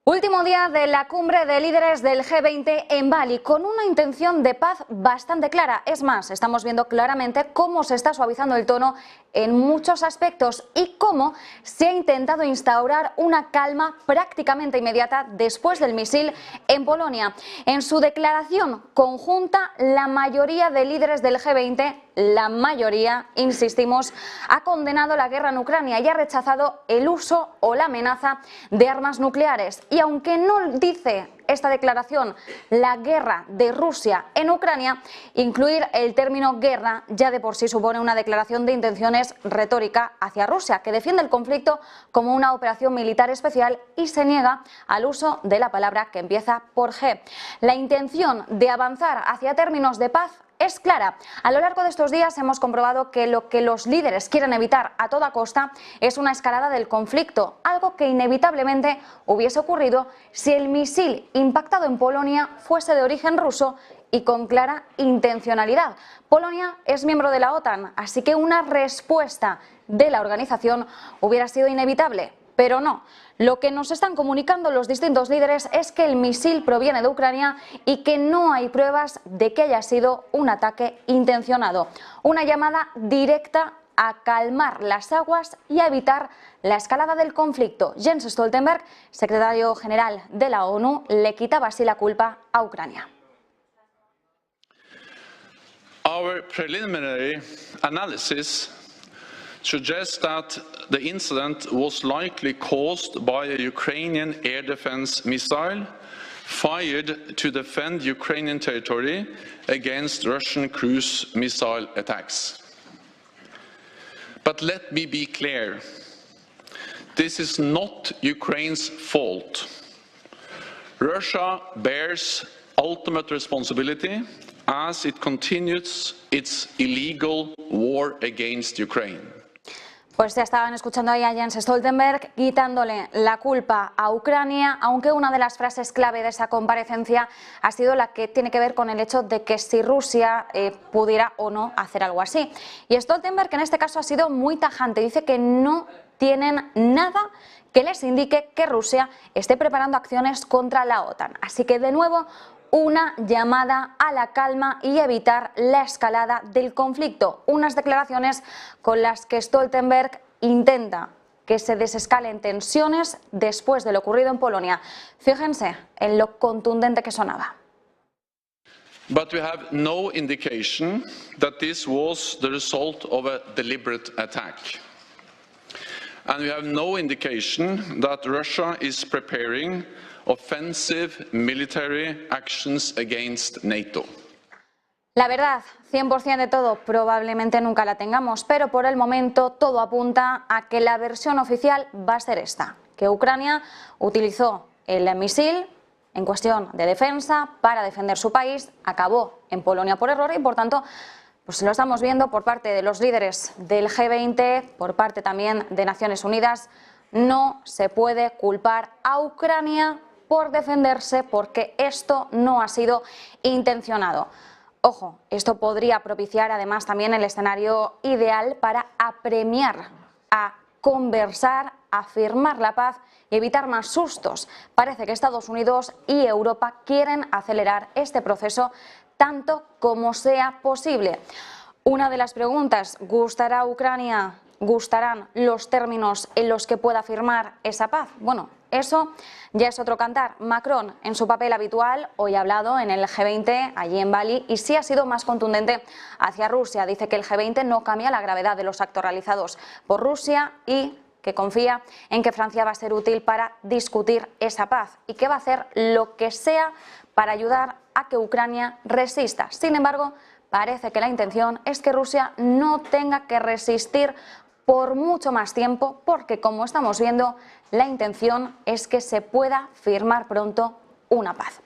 Último día de la cumbre de líderes del G20 en Bali, con una intención de paz bastante clara. Es más, estamos viendo claramente cómo se está suavizando el tono en muchos aspectos y cómo se ha intentado instaurar una calma prácticamente inmediata después del misil en Polonia. En su declaración conjunta, la mayoría de líderes del G20, la mayoría, insistimos, ha condenado la guerra en Ucrania y ha rechazado el uso o la amenaza de armas nucleares. Y aunque no dice esta declaración la guerra de Rusia en Ucrania, incluir el término guerra ya de por sí supone una declaración de intenciones retórica hacia Rusia, que defiende el conflicto como una operación militar especial y se niega al uso de la palabra que empieza por G. La intención de avanzar hacia términos de paz es clara. A lo largo de estos días hemos comprobado que lo que los líderes quieren evitar a toda costa es una escalada del conflicto, algo que inevitablemente hubiese ocurrido si el misil impactado en Polonia fuese de origen ruso y con clara intencionalidad. Polonia es miembro de la OTAN, así que una respuesta de la organización hubiera sido inevitable. Pero no, lo que nos están comunicando los distintos líderes es que el misil proviene de Ucrania y que no hay pruebas de que haya sido un ataque intencionado. Una llamada directa a calmar las aguas y a evitar la escalada del conflicto. Jens Stoltenberg, secretario general de la ONU, le quitaba así la culpa a Ucrania. Our preliminary analysis suggests that the incident was likely caused by a Ukrainian air defense missile fired to defend Ukrainian territory against Russian cruise missile attacks. But let me be clear, this is not Ukraine's fault. Russia bears ultimate responsibility as it continues its illegal war against Ukraine. Pues ya estaban escuchando ahí a Jens Stoltenberg quitándole la culpa a Ucrania, aunque una de las frases clave de esa comparecencia ha sido la que tiene que ver con el hecho de que si Rusia pudiera o no hacer algo así. Y Stoltenberg en este caso ha sido muy tajante, dice que no tienen nada que les indique que Rusia esté preparando acciones contra la OTAN. Así que de nuevo una llamada a la calma y evitar la escalada del conflicto. Unas declaraciones con las que Stoltenberg intenta que se desescalen tensiones después de lo ocurrido en Polonia. Fíjense en lo contundente que sonaba. But we have no indication that this was the result of a deliberate attack. And we have no indication that Russia is preparing offensive military actions against NATO. La verdad, 100% de todo, probablemente nunca la tengamos, pero por el momento todo apunta a que la versión oficial va a ser esta, que Ucrania utilizó el misil en cuestión de defensa para defender su país, acabó en Polonia por error y por tanto pues lo estamos viendo por parte de los líderes del G20, por parte también de Naciones Unidas. No se puede culpar a Ucrania por defenderse porque esto no ha sido intencionado. Ojo, esto podría propiciar además también el escenario ideal para apremiar, a conversar, a firmar la paz y evitar más sustos. Parece que Estados Unidos y Europa quieren acelerar este proceso tanto como sea posible. Una de las preguntas, ¿gustará a Ucrania? ¿Gustarán los términos en los que pueda firmar esa paz? Bueno, eso ya es otro cantar. Macron, en su papel habitual, hoy ha hablado en el G20, allí en Bali, y sí ha sido más contundente hacia Rusia. Dice que el G20 no cambia la gravedad de los actos realizados por Rusia y que confía en que Francia va a ser útil para discutir esa paz y que va a hacer lo que sea para ayudar a que Ucrania resista. Sin embargo, parece que la intención es que Rusia no tenga que resistir por mucho más tiempo, porque como estamos viendo, la intención es que se pueda firmar pronto una paz.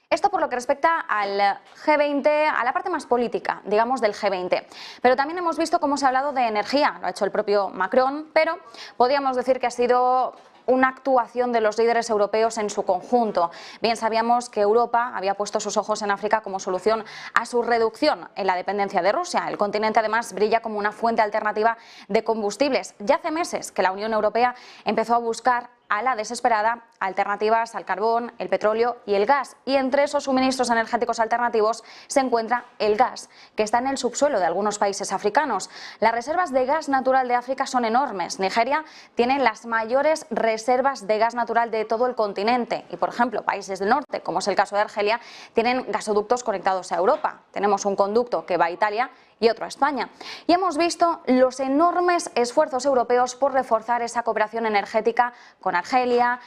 Esto por lo que respecta al G20, a la parte más política, digamos, del G20. Pero también hemos visto cómo se ha hablado de energía, lo ha hecho el propio Macron, pero podríamos decir que ha sido una actuación de los líderes europeos en su conjunto. Bien sabíamos que Europa había puesto sus ojos en África como solución a su reducción en la dependencia de Rusia. El continente además brilla como una fuente alternativa de combustibles. Ya hace meses que la Unión Europea empezó a buscar a la desesperada alternativas al carbón, el petróleo y el gas. Y entre esos suministros energéticos alternativos se encuentra el gas, que está en el subsuelo de algunos países africanos. Las reservas de gas natural de África son enormes. Nigeria tiene las mayores reservas de gas natural de todo el continente. Y, por ejemplo, países del norte, como es el caso de Argelia, tienen gasoductos conectados a Europa. Tenemos un conducto que va a Italia y otro a España. Y hemos visto los enormes esfuerzos europeos por reforzar esa cooperación energética con Argelia,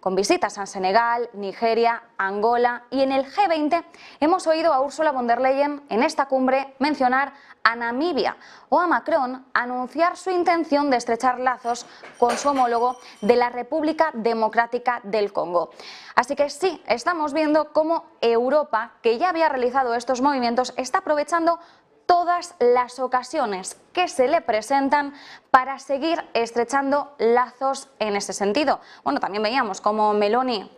con visitas a Senegal, Nigeria, Angola, y en el G20 hemos oído a Ursula von der Leyen en esta cumbre mencionar a Namibia o a Macron anunciar su intención de estrechar lazos con su homólogo de la República Democrática del Congo. Así que sí, estamos viendo cómo Europa, que ya había realizado estos movimientos, está aprovechando todas las ocasiones que se le presentan para seguir estrechando lazos en ese sentido. Bueno, también veíamos cómo Meloni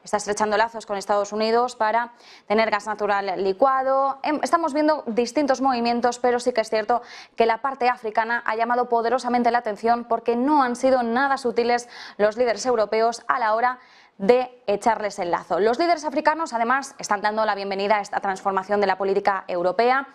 está estrechando lazos con Estados Unidos para tener gas natural licuado. Estamos viendo distintos movimientos, pero sí que es cierto que la parte africana ha llamado poderosamente la atención porque no han sido nada sutiles los líderes europeos a la hora de echarles el lazo. Los líderes africanos, además, están dando la bienvenida a esta transformación de la política europea,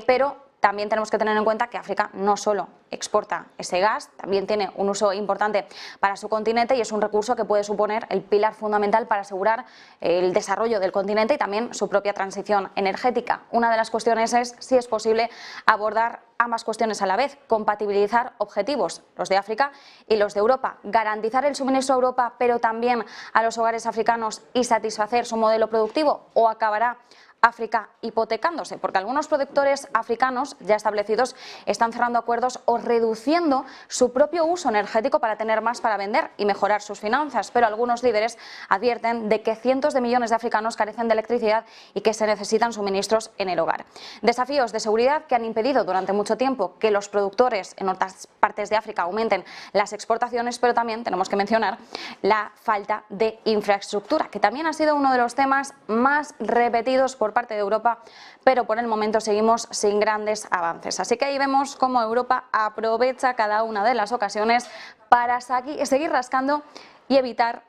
pero también tenemos que tener en cuenta que África no solo exporta ese gas, también tiene un uso importante para su continente y es un recurso que puede suponer el pilar fundamental para asegurar el desarrollo del continente y también su propia transición energética. Una de las cuestiones es si es posible abordar ambas cuestiones a la vez, compatibilizar objetivos, los de África y los de Europa, garantizar el suministro a Europa, pero también a los hogares africanos y satisfacer su modelo productivo, o acabará África hipotecándose, porque algunos productores africanos ya establecidos están cerrando acuerdos o reduciendo su propio uso energético para tener más para vender y mejorar sus finanzas, pero algunos líderes advierten de que cientos de millones de africanos carecen de electricidad y que se necesitan suministros en el hogar. Desafíos de seguridad que han impedido durante mucho tiempo que los productores en otras partes de África aumenten las exportaciones, pero también tenemos que mencionar la falta de infraestructura, que también ha sido uno de los temas más repetidos por parte de Europa, pero por el momento seguimos sin grandes avances. Así que ahí vemos cómo Europa aprovecha cada una de las ocasiones para seguir rascando y evitar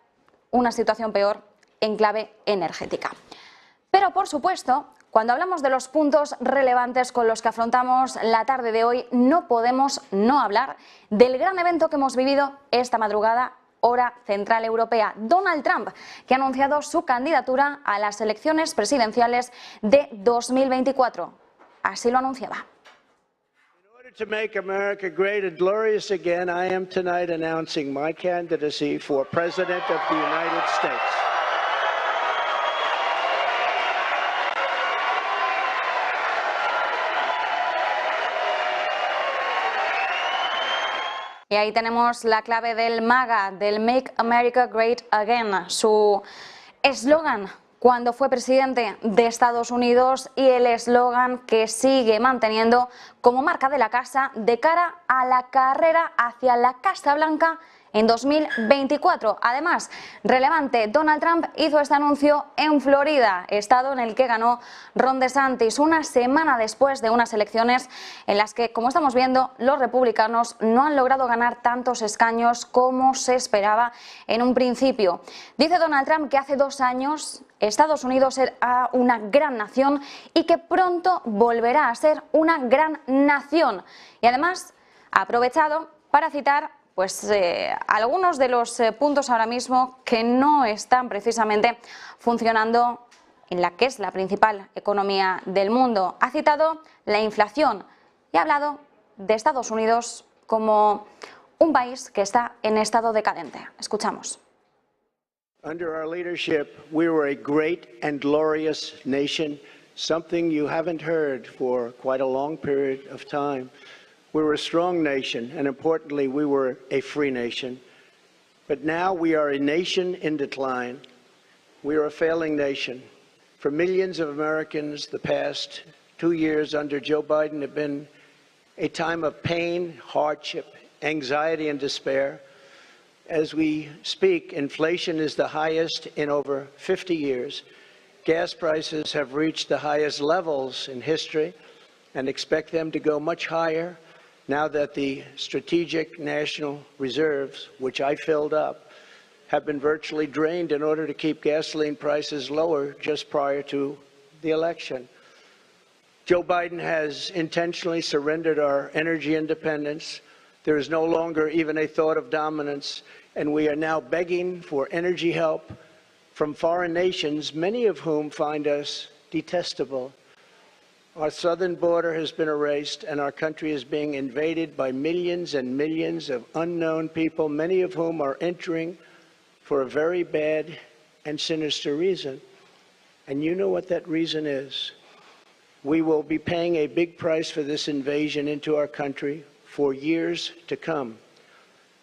una situación peor en clave energética. Pero, por supuesto, cuando hablamos de los puntos relevantes con los que afrontamos la tarde de hoy, no podemos no hablar del gran evento que hemos vivido esta madrugada, hora central europea. Donald Trump, que ha anunciado su candidatura a las elecciones presidenciales de 2024. Así lo anunciaba. In order to make America great and glorious again, I am tonight announcing my candidacy for President of the United States. Y ahí tenemos la clave del MAGA, del Make America Great Again, su eslogan cuando fue presidente de Estados Unidos y el eslogan que sigue manteniendo como marca de la casa de cara a la carrera hacia la Casa Blanca en 2024. Además, relevante, Donald Trump hizo este anuncio en Florida, estado en el que ganó Ron DeSantis, una semana después de unas elecciones en las que, como estamos viendo, los republicanos no han logrado ganar tantos escaños como se esperaba en un principio. Dice Donald Trump que hace 2 años Estados Unidos era una gran nación y que pronto volverá a ser una gran nación. Y además ha aprovechado para citar algunos de los puntos ahora mismo que no están precisamente funcionando en la que es la principal economía del mundo. Ha citado la inflación y ha hablado de Estados Unidos como un país que está en estado decadente. Escuchamos. Under our leadership, we were a great and glorious nation, something you haven't heard for quite a long period of time. We were a strong nation, and importantly, we were a free nation. But now we are a nation in decline. We are a failing nation. For millions of Americans, the past 2 years under Joe Biden have been a time of pain, hardship, anxiety, and despair. As we speak, inflation is the highest in over 50 years. Gas prices have reached the highest levels in history and expect them to go much higher now that the Strategic National Reserves, which I filled up, have been virtually drained in order to keep gasoline prices lower just prior to the election. Joe Biden has intentionally surrendered our energy independence. There is no longer even a thought of dominance, and we are now begging for energy help from foreign nations, many of whom find us detestable. Our southern border has been erased, and our country is being invaded by millions and millions of unknown people, many of whom are entering for a very bad and sinister reason. And you know what that reason is. We will be paying a big price for this invasion into our country for years to come.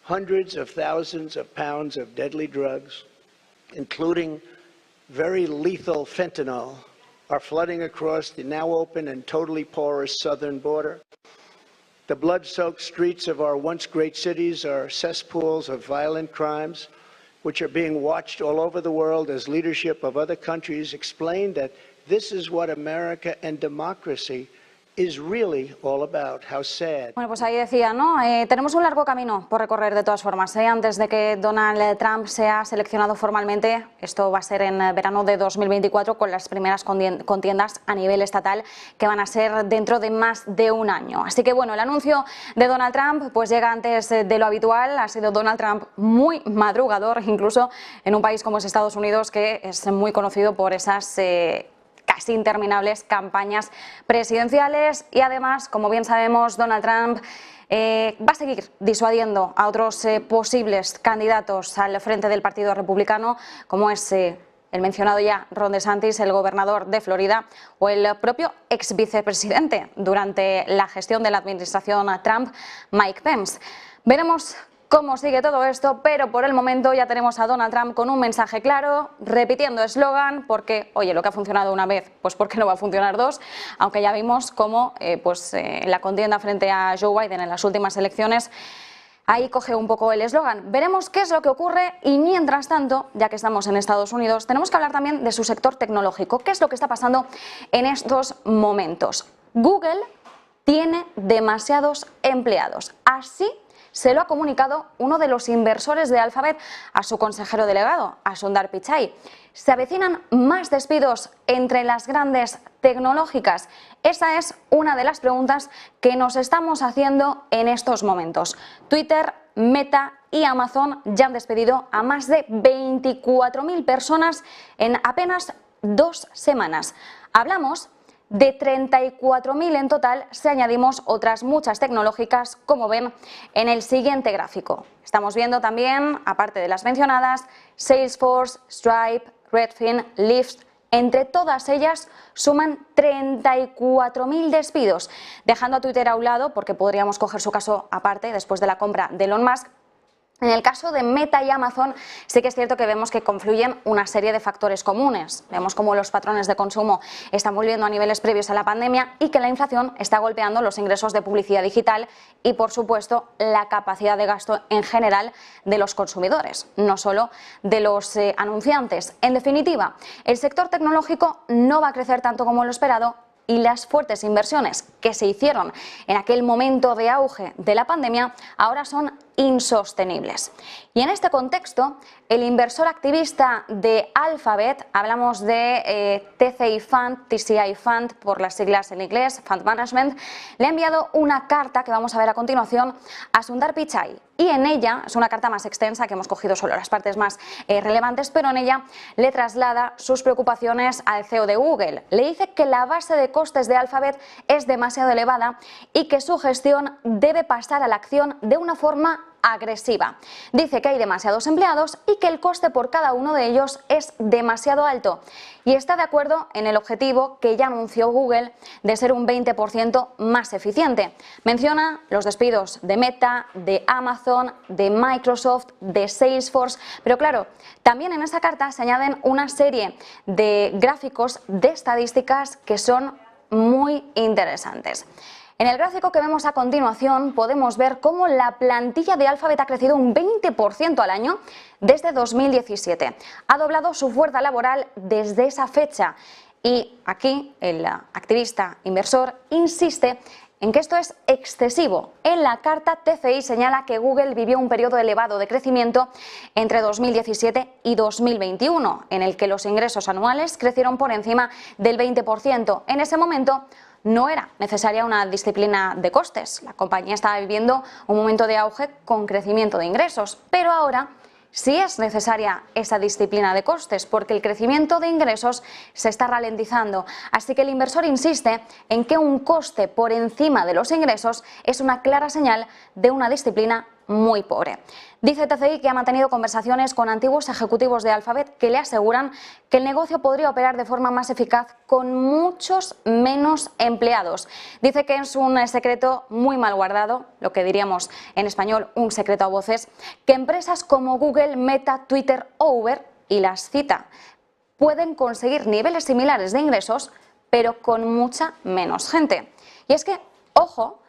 Hundreds of thousands of pounds of deadly drugs, including very lethal fentanyl, are flooding across the now open and totally porous southern border. The blood-soaked streets of our once great cities are cesspools of violent crimes, which are being watched all over the world as leadership of other countries explain that this is what America and democracy is really all about. How sad. Bueno, pues ahí decía, ¿no? Tenemos un largo camino por recorrer de todas formas. Antes de que Donald Trump sea seleccionado formalmente, esto va a ser en verano de 2024 con las primeras contiendas a nivel estatal que van a ser dentro de más de un año. Así que bueno, el anuncio de Donald Trump pues llega antes de lo habitual. Ha sido Donald Trump muy madrugador, incluso en un país como es Estados Unidos, que es muy conocido por esas casi interminables campañas presidenciales, y además, como bien sabemos, Donald Trump va a seguir disuadiendo a otros posibles candidatos al frente del Partido Republicano, como es el mencionado ya Ron DeSantis, el gobernador de Florida, o el propio ex vicepresidente durante la gestión de la administración Trump, Mike Pence. Veremos cómo sigue todo esto, pero por el momento ya tenemos a Donald Trump con un mensaje claro, repitiendo eslogan, porque, oye, lo que ha funcionado una vez, pues ¿por qué no va a funcionar dos? Aunque ya vimos cómo la contienda frente a Joe Biden en las últimas elecciones, ahí coge un poco el eslogan. Veremos qué es lo que ocurre, y mientras tanto, ya que estamos en Estados Unidos, tenemos que hablar también de su sector tecnológico. ¿Qué es lo que está pasando en estos momentos? Google tiene demasiados empleados. Así se lo ha comunicado uno de los inversores de Alphabet a su consejero delegado, a Sundar Pichai. ¿Se avecinan más despidos entre las grandes tecnológicas? Esa es una de las preguntas que nos estamos haciendo en estos momentos. Twitter, Meta y Amazon ya han despedido a más de 24.000 personas en apenas 2 semanas. Hablamos de 34.000 en total si añadimos otras muchas tecnológicas, como ven en el siguiente gráfico. Estamos viendo también, aparte de las mencionadas, Salesforce, Stripe, Redfin, Lyft. Entre todas ellas suman 34.000 despidos, dejando a Twitter a un lado, porque podríamos coger su caso aparte después de la compra de Elon Musk. En el caso de Meta y Amazon sí que es cierto que vemos que confluyen una serie de factores comunes. Vemos cómo los patrones de consumo están volviendo a niveles previos a la pandemia y que la inflación está golpeando los ingresos de publicidad digital y, por supuesto, la capacidad de gasto en general de los consumidores, no solo de los anunciantes. En definitiva, el sector tecnológico no va a crecer tanto como lo esperado, y las fuertes inversiones que se hicieron en aquel momento de auge de la pandemia ahora son insostenibles. Y en este contexto, el inversor activista de Alphabet, hablamos de TCI Fund, por las siglas en inglés, Fund Management, le ha enviado una carta que vamos a ver a continuación a Sundar Pichai. Y en ella, es una carta más extensa, que hemos cogido solo las partes más relevantes, pero en ella le traslada sus preocupaciones al CEO de Google. Le dice que la base de costes de Alphabet es demasiado elevada y que su gestión debe pasar a la acción de una forma agresiva. Dice que hay demasiados empleados y que el coste por cada uno de ellos es demasiado alto, y está de acuerdo en el objetivo que ya anunció Google de ser un 20% más eficiente. Menciona los despidos de Meta, de Amazon, de Microsoft, de Salesforce, pero claro, también en esa carta se añaden una serie de gráficos de estadísticas que son muy interesantes. En el gráfico que vemos a continuación podemos ver cómo la plantilla de Alphabet ha crecido un 20% al año desde 2017. Ha doblado su fuerza laboral desde esa fecha. Y aquí el activista inversor insiste en que esto es excesivo. En la carta, TCI señala que Google vivió un periodo elevado de crecimiento entre 2017 y 2021, en el que los ingresos anuales crecieron por encima del 20%. En ese momento no era necesaria una disciplina de costes. La compañía estaba viviendo un momento de auge con crecimiento de ingresos, pero ahora sí es necesaria esa disciplina de costes porque el crecimiento de ingresos se está ralentizando. Así que el inversor insiste en que un coste por encima de los ingresos es una clara señal de una disciplina muy pobre. Dice TCI que ha mantenido conversaciones con antiguos ejecutivos de Alphabet que le aseguran que el negocio podría operar de forma más eficaz con muchos menos empleados. Dice que es un secreto muy mal guardado, lo que diríamos en español un secreto a voces, que empresas como Google, Meta, Twitter o Uber, y las cita, pueden conseguir niveles similares de ingresos, pero con mucha menos gente. Y es que, ojo,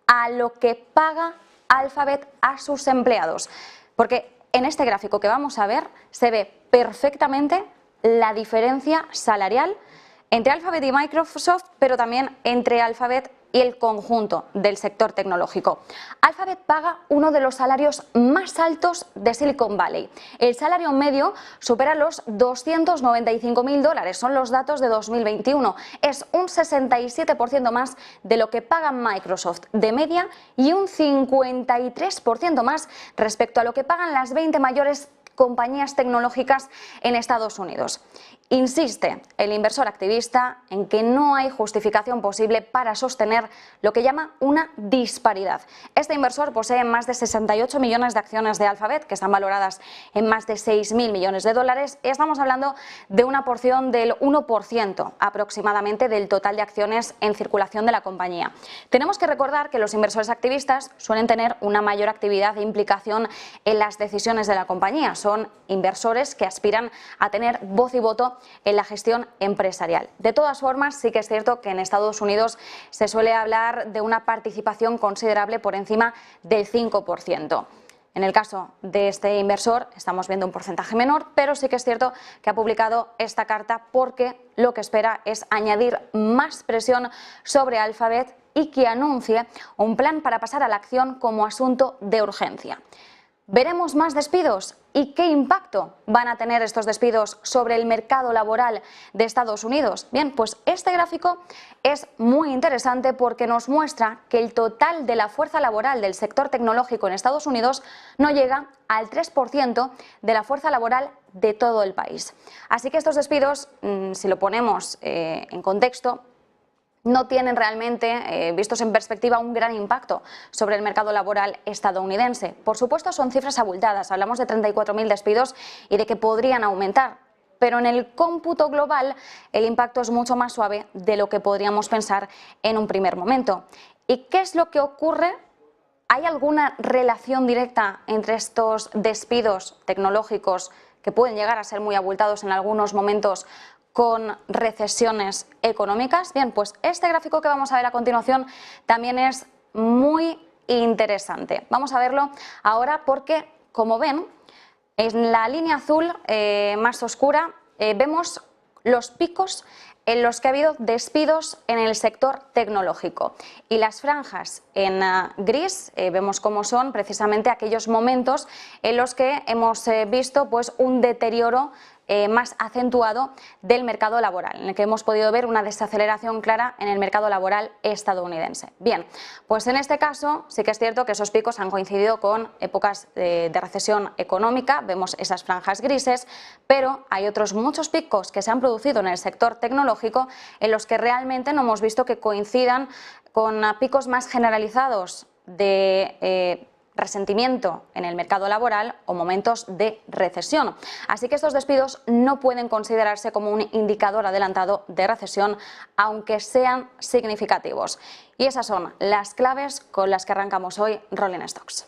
a lo que paga Alphabet a sus empleados, porque en este gráfico que vamos a ver se ve perfectamente la diferencia salarial entre Alphabet y Microsoft, pero también entre Alphabet y el conjunto del sector tecnológico. Alphabet paga uno de los salarios más altos de Silicon Valley. El salario medio supera los $295.000, son los datos de 2021. Es un 67% más de lo que paga Microsoft de media y un 53% más respecto a lo que pagan las 20 mayores compañías tecnológicas en Estados Unidos. Insiste el inversor activista en que no hay justificación posible para sostener lo que llama una disparidad. Este inversor posee más de 68 millones de acciones de Alphabet, que están valoradas en más de 6.000 millones de dólares. Estamos hablando de una porción del 1% aproximadamente del total de acciones en circulación de la compañía. Tenemos que recordar que los inversores activistas suelen tener una mayor actividad e implicación en las decisiones de la compañía. Son inversores que aspiran a tener voz y voto en la gestión empresarial. De todas formas, sí que es cierto que en Estados Unidos se suele hablar de una participación considerable por encima del 5%. En el caso de este inversor estamos viendo un porcentaje menor, pero sí que es cierto que ha publicado esta carta porque lo que espera es añadir más presión sobre Alphabet y que anuncie un plan para pasar a la acción como asunto de urgencia. ¿Veremos más despidos? ¿Y qué impacto van a tener estos despidos sobre el mercado laboral de Estados Unidos? Bien, pues este gráfico es muy interesante porque nos muestra que el total de la fuerza laboral del sector tecnológico en Estados Unidos no llega al 3% de la fuerza laboral de todo el país. Así que estos despidos, si lo ponemos en contexto, no tienen realmente, vistos en perspectiva, un gran impacto sobre el mercado laboral estadounidense. Por supuesto, son cifras abultadas, hablamos de 34.000 despidos y de que podrían aumentar, pero en el cómputo global el impacto es mucho más suave de lo que podríamos pensar en un primer momento. ¿Y qué es lo que ocurre? ¿Hay alguna relación directa entre estos despidos tecnológicos que pueden llegar a ser muy abultados en algunos momentos con recesiones económicas? Bien, pues este gráfico que vamos a ver a continuación también es muy interesante. Vamos a verlo ahora porque, como ven, en la línea azul más oscura vemos los picos en los que ha habido despidos en el sector tecnológico, y las franjas en gris vemos cómo son precisamente aquellos momentos en los que hemos visto pues un deterioro más acentuado del mercado laboral, en el que hemos podido ver una desaceleración clara en el mercado laboral estadounidense. Bien, pues en este caso sí que es cierto que esos picos han coincidido con épocas de recesión económica, vemos esas franjas grises, pero hay otros muchos picos que se han producido en el sector tecnológico en los que realmente no hemos visto que coincidan con picos más generalizados de resentimiento en el mercado laboral o momentos de recesión. Así que estos despidos no pueden considerarse como un indicador adelantado de recesión, aunque sean significativos. Y esas son las claves con las que arrancamos hoy Rolling Stocks.